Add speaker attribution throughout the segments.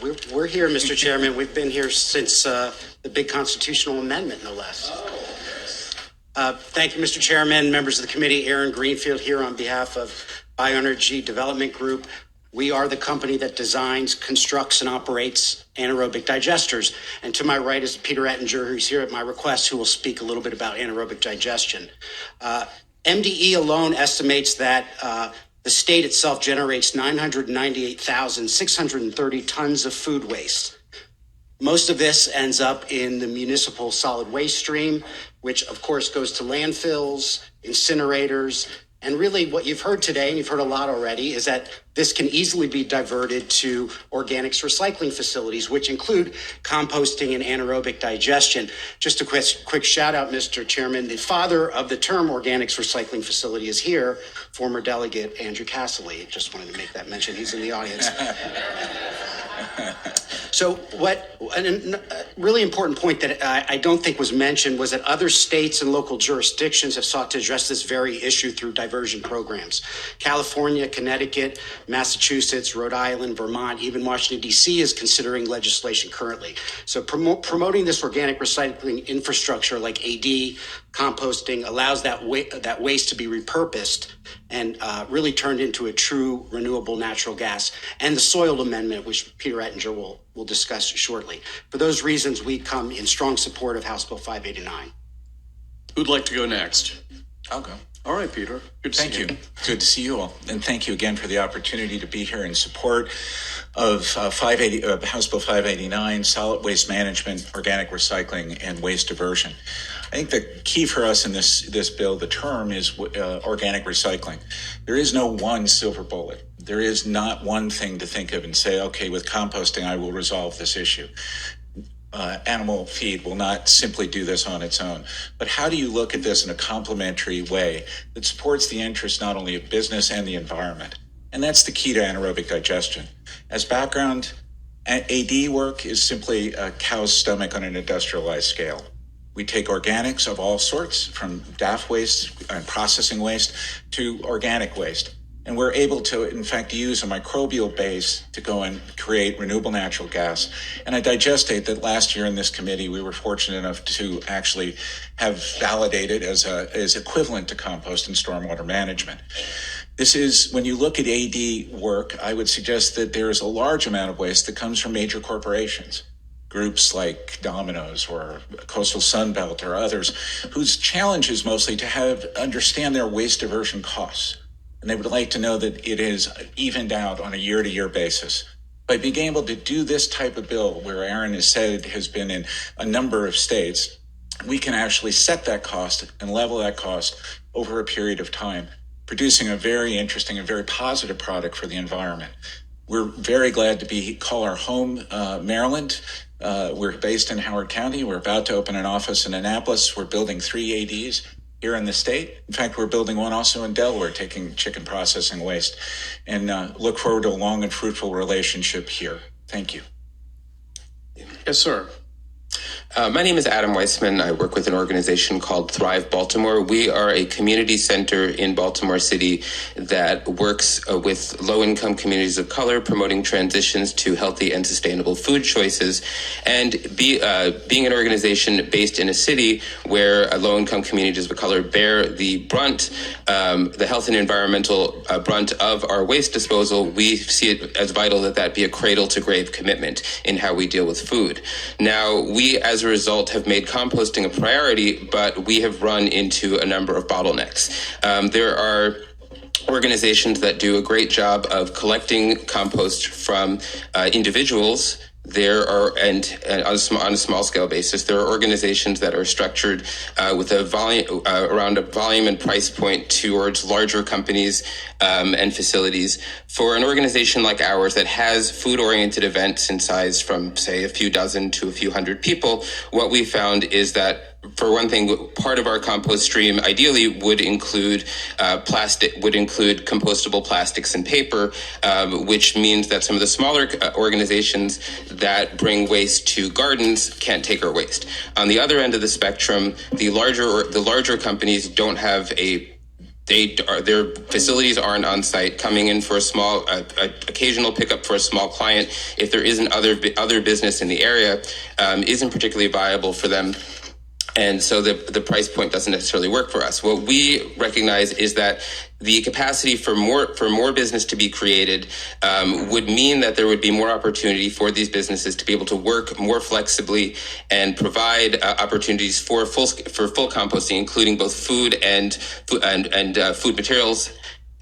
Speaker 1: We're here, Mr. Chairman. We've been here since the big constitutional amendment, no less. Thank you, Mr. Chairman, members of the committee. Aaron Greenfield here on behalf of Bioenergy Development Group. We are the company that designs, constructs, and operates anaerobic digesters. And to my right is Peter Ettinger, who's here at my request, who will speak a little bit about anaerobic digestion. MDE alone estimates that the state itself generates 998,630 tons of food waste. Most of this ends up in the municipal solid waste stream, which of course goes to landfills, incinerators, and really what you've heard today, and you've heard a lot already, is that this can easily be diverted to organics recycling facilities, which include composting and anaerobic digestion. Just a quick shout out, Mr. Chairman, the father of the term organics recycling facility is here, former delegate Andrew Casserly. Just wanted to make that mention. He's in the audience. So a really important point that I don't think was mentioned was that other states and local jurisdictions have sought to address this very issue through diversion programs. California, Connecticut, Massachusetts, Rhode Island, Vermont, even Washington, D.C. is considering legislation currently. So promoting this organic recycling infrastructure like AD, composting, allows that waste to be repurposed and really turned into a true renewable natural gas. And the soil amendment, which Peter Ettinger will discuss shortly. For those reasons, we come in strong support of House Bill 589.
Speaker 2: Who'd like to go next?
Speaker 3: I'll go.
Speaker 2: All right, Peter. Good to see you.
Speaker 3: Thank you. Good to see you all. And thank you again for the opportunity to be here in support of House Bill 589, solid waste management, organic recycling, and waste diversion. I think the key for us in this bill, the term, is organic recycling. There is no one silver bullet. There is not one thing to think of and say, okay, with composting, I will resolve this issue. Animal feed will not simply do this on its own. But how do you look at this in a complementary way that supports the interests not only of business and the environment? And that's the key to anaerobic digestion. As background, AD work is simply a cow's stomach on an industrialized scale. We take organics of all sorts, from DAF waste and processing waste to organic waste. And we're able to, in fact, use a microbial base to go and create renewable natural gas. And I digestate that last year in this committee, we were fortunate enough to actually have validated as equivalent to compost and stormwater management. This is, when you look at AD work, I would suggest that there is a large amount of waste that comes from major corporations. Groups like Domino's or Coastal Sunbelt or others, whose challenge is mostly to understand their waste diversion costs. And they would like to know that it is evened out on a year-to-year basis. By being able to do this type of bill, where Aaron has said has been in a number of states, we can actually set that cost and level that cost over a period of time, producing a very interesting and very positive product for the environment. We're very glad to call our home Maryland. We're based in Howard County. We're about to open an office in Annapolis. We're building 3 ADs here in the state. In fact, we're building one also in Delaware, taking chicken processing waste, and look forward to a long and fruitful relationship here. Thank you.
Speaker 2: Yes, sir.
Speaker 4: My name is Adam Weissman. I work with an organization called Thrive Baltimore. We are a community center in Baltimore City that works with low-income communities of color, promoting transitions to healthy and sustainable food choices. And being an organization based in a city where low-income communities of color bear the brunt, the health and environmental brunt of our waste disposal, we see it as vital that be a cradle-to-grave commitment in how we deal with food. Now, we, as a result, have made composting a priority, but we have run into a number of bottlenecks. There are organizations that do a great job of collecting compost from individuals. There are, and on a small scale basis, there are organizations that are structured with a volume around a volume and price point towards larger companies and facilities. For an organization like ours that has food-oriented events in size from, say, a few dozen to a few hundred people, what we found is that, for one thing, part of our compost stream ideally would include compostable plastics and paper, which means that some of the smaller organizations that bring waste to gardens can't take our waste. On the other end of the spectrum, the larger companies don't have a their facilities aren't on site, coming in for a small, occasional pickup for a small client, if there isn't other business in the area, isn't particularly viable for them. And so the price point doesn't necessarily work for us. What we recognize is that the capacity for more business to be created would mean that there would be more opportunity for these businesses to be able to work more flexibly and provide opportunities for full composting, including both food and food materials.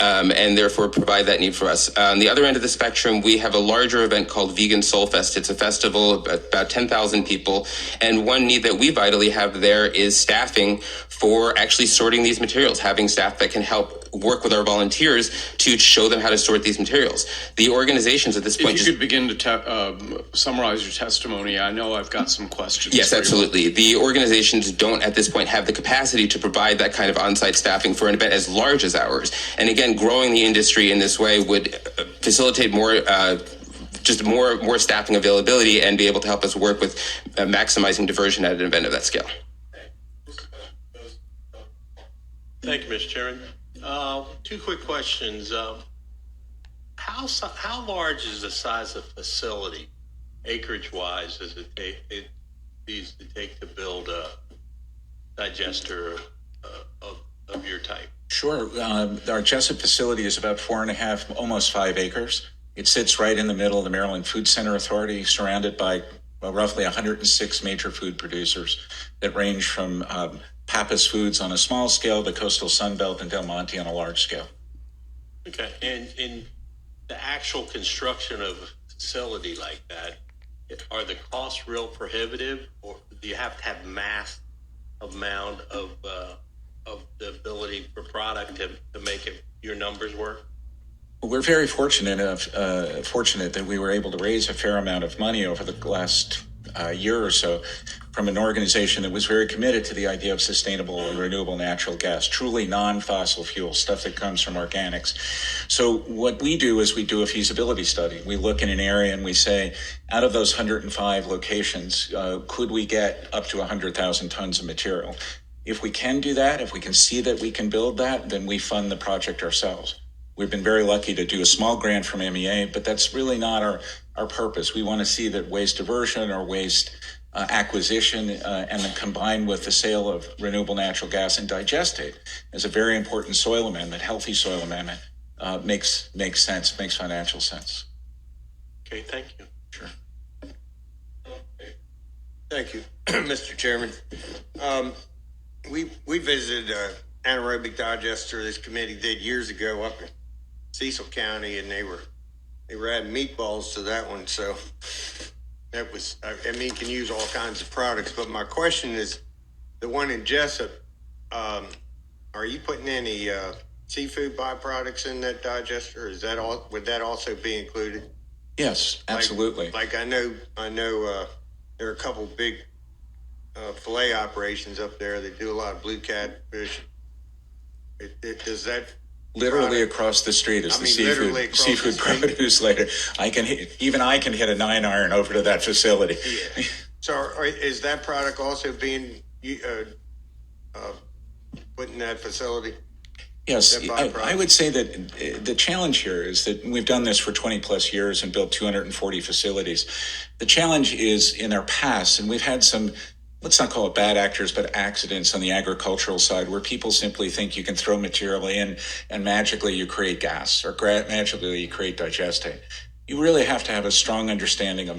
Speaker 4: And therefore provide that need for us. On the other end of the spectrum, we have a larger event called Vegan Soul Fest. It's a festival of about 10,000 people. And one need that we vitally have there is staffing for actually sorting these materials, having staff that can help work with our volunteers to show them how to sort these materials. The organizations at this point...
Speaker 2: If you could begin to summarize your testimony, I know I've got some questions.
Speaker 4: Yes, absolutely. The organizations don't at this point have the capacity to provide that kind of on-site staffing for an event as large as ours. And again, growing the industry in this way would facilitate more staffing availability and be able to help us work with maximizing diversion at an event of that scale.
Speaker 5: Thank you, Mr. Chairman. Two quick questions. How large is the size of facility, acreage-wise, does it take to build a digester of your type?
Speaker 3: Sure. Our Jessup facility is about 4.5, almost 5 acres. It sits right in the middle of the Maryland Food Center Authority, surrounded by roughly 106 major food producers that range from Pappas Foods on a small scale, the Coastal Sunbelt, and Del Monte on a large scale.
Speaker 5: Okay. And in the actual construction of a facility like that, are the costs real prohibitive, or do you have to have mass amount of the ability for product to make your numbers work?
Speaker 3: We're very fortunate that we were able to raise a fair amount of money over the last year or so from an organization that was very committed to the idea of sustainable and renewable natural gas, truly non-fossil fuel, stuff that comes from organics. So what we do is we do a feasibility study. We look in an area and we say, out of those 105 locations, could we get up to 100,000 tons of material? If we can do that, if we can see that we can build that, then we fund the project ourselves. We've been very lucky to do a small grant from MEA, but that's really not our purpose. We want to see that waste diversion or waste acquisition and then combined with the sale of renewable natural gas and digestate as a very important soil amendment, healthy soil amendment, makes sense, makes financial sense.
Speaker 5: Okay, thank you.
Speaker 3: Sure.
Speaker 6: Thank you, Mr. Chairman. We visited Anaerobic digester. This committee did years ago up in Cecil County, and they were adding meatballs to that one. So that was, can use all kinds of products. But my question is, the one in Jessup, are you putting any seafood byproducts in that digester? Is that all? Would that also be included?
Speaker 3: Yes, absolutely.
Speaker 6: Like I know there are a couple big fillet operations up there that do a lot of blue catfish. Does that
Speaker 3: literally across the street is the seafood produce later. I can hit a 9-iron over to that facility.
Speaker 6: Yeah. So is that product also being put in that facility?
Speaker 3: Yes, I would say that the challenge here is that we've done this for 20 plus years and built 240 facilities. The challenge is in our past, and we've had some, let's not call it bad actors, but accidents on the agricultural side where people simply think you can throw material in and magically you create gas or magically you create digestate. You really have to have a strong understanding of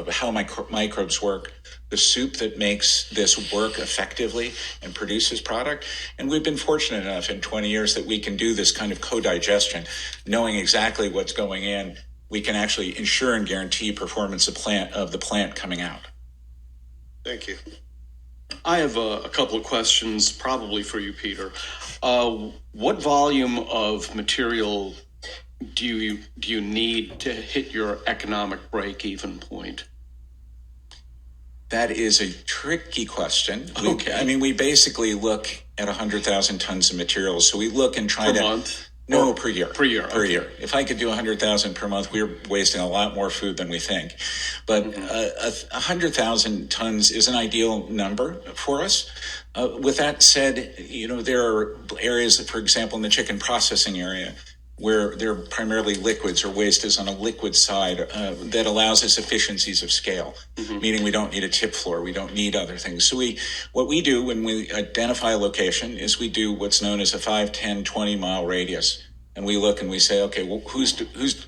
Speaker 3: how microbes work, the soup that makes this work effectively and produces product. And we've been fortunate enough in 20 years that we can do this kind of co-digestion, knowing exactly what's going in. We can actually ensure and guarantee performance of the plant coming out.
Speaker 6: Thank you.
Speaker 2: I have a couple of questions, probably for you, Peter. What volume of material do you need to hit your economic break-even point?
Speaker 3: That is a tricky question.
Speaker 2: Okay.
Speaker 3: We basically look at 100,000 tons of materials. So we look and try
Speaker 2: per month?
Speaker 3: No, per year.
Speaker 2: Per year,
Speaker 3: Per
Speaker 2: okay.
Speaker 3: year. If I could do 100,000 per month, we're wasting a lot more food than we think. But 100,000 tons is an ideal number for us. With that said, there are areas, for example, in the chicken processing area, where they're primarily liquids or waste is on a liquid side that allows us efficiencies of scale, meaning we don't need a tip floor, we don't need other things. So what we do when we identify a location is we do what's known as a 5, 10, 20 mile radius. And we look and we say, okay, well, who's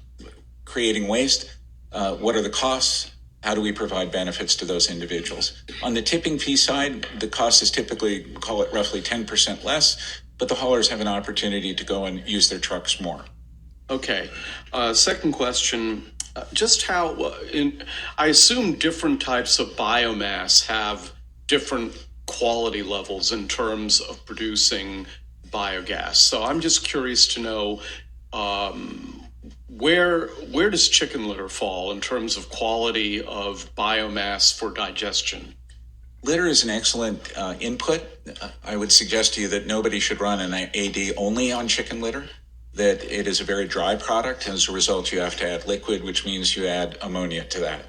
Speaker 3: creating waste? What are the costs? How do we provide benefits to those individuals? On the tipping fee side, the cost is typically, call it roughly 10% less, but the haulers have an opportunity to go and use their trucks more.
Speaker 2: Okay. Second question, just how, I assume different types of biomass have different quality levels in terms of producing biogas. So I'm just curious to know, where does chicken litter fall in terms of quality of biomass for digestion?
Speaker 3: Litter is an excellent input. I would suggest to you that nobody should run an AD only on chicken litter, that it is a very dry product. As a result, you have to add liquid, which means you add ammonia to that.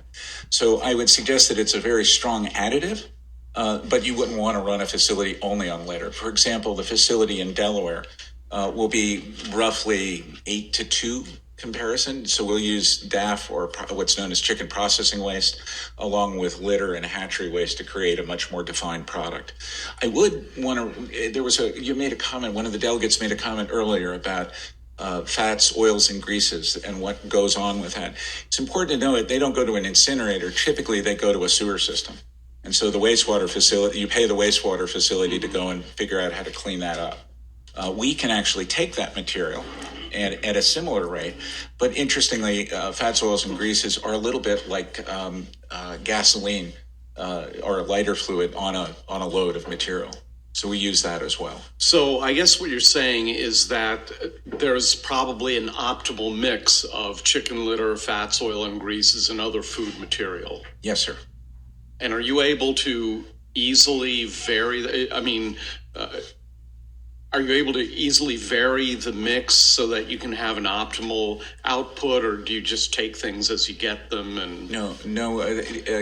Speaker 3: So I would suggest that it's a very strong additive, but you wouldn't want to run a facility only on litter. For example, the facility in Delaware will be roughly 8-2 comparison. So we'll use DAF, or what's known as chicken processing waste, along with litter and hatchery waste to create a much more defined product. I would want to, you made a comment, one of the delegates made a comment earlier about fats, oils, and greases and what goes on with that. It's important to know that they don't go to an incinerator. Typically, they go to a sewer system. And so the wastewater facility, you pay the wastewater facility to go and figure out how to clean that up. We can actually take that material and at a similar rate, but interestingly, fats, oils, and greases are a little bit like gasoline or a lighter fluid on a load of material. So we use that as well.
Speaker 2: So I guess what you're saying is that there's probably an optimal mix of chicken litter, fats, oil, and greases, and other food material.
Speaker 3: Yes, sir.
Speaker 2: And are you able to easily vary? Are you able to easily vary the mix so that you can have an optimal output, or do you just take things as you get them? And
Speaker 3: No.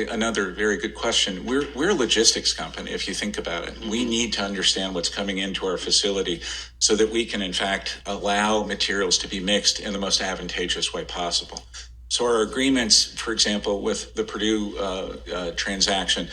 Speaker 3: Another very good question. We're a logistics company, if you think about it. We need to understand what's coming into our facility so that we can, in fact, allow materials to be mixed in the most advantageous way possible. So our agreements, for example, with the Purdue transaction,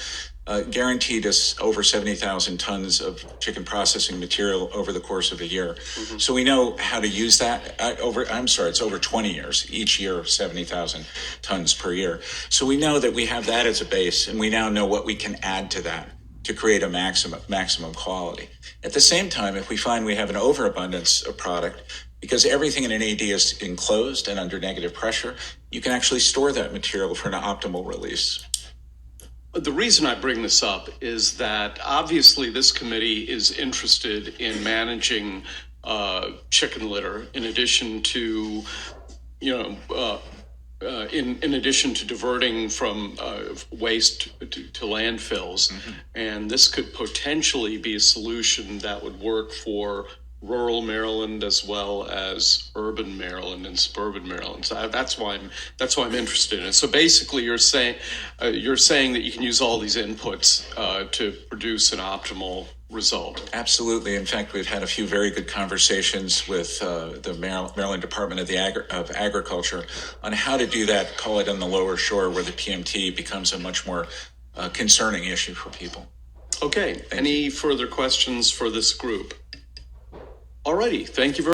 Speaker 3: guaranteed us over 70,000 tons of chicken processing material over the course of a year. So we know how to use that it's over 20 years, each year 70,000 tons per year. So we know that we have that as a base, and we now know what we can add to that to create a maximum quality. At the same time, if we find we have an overabundance of product, because everything in an AD is enclosed and under negative pressure, you can actually store that material for an optimal release.
Speaker 2: the reason I bring this up is that obviously this committee is interested in managing chicken litter in addition to, in addition to diverting from waste to landfills. Mm-hmm. And this could potentially be a solution that would work for rural Maryland as well as urban Maryland and suburban Maryland. So that's why I'm interested in it. So basically, you're saying that you can use all these inputs to produce an optimal result.
Speaker 3: Absolutely. In fact, we've had a few very good conversations with the Maryland Department of Agriculture on how to do that. Call it on the lower shore, where the PMT becomes a much more concerning issue for people.
Speaker 2: Okay. Any further questions for this group? Alrighty. Thank you very much.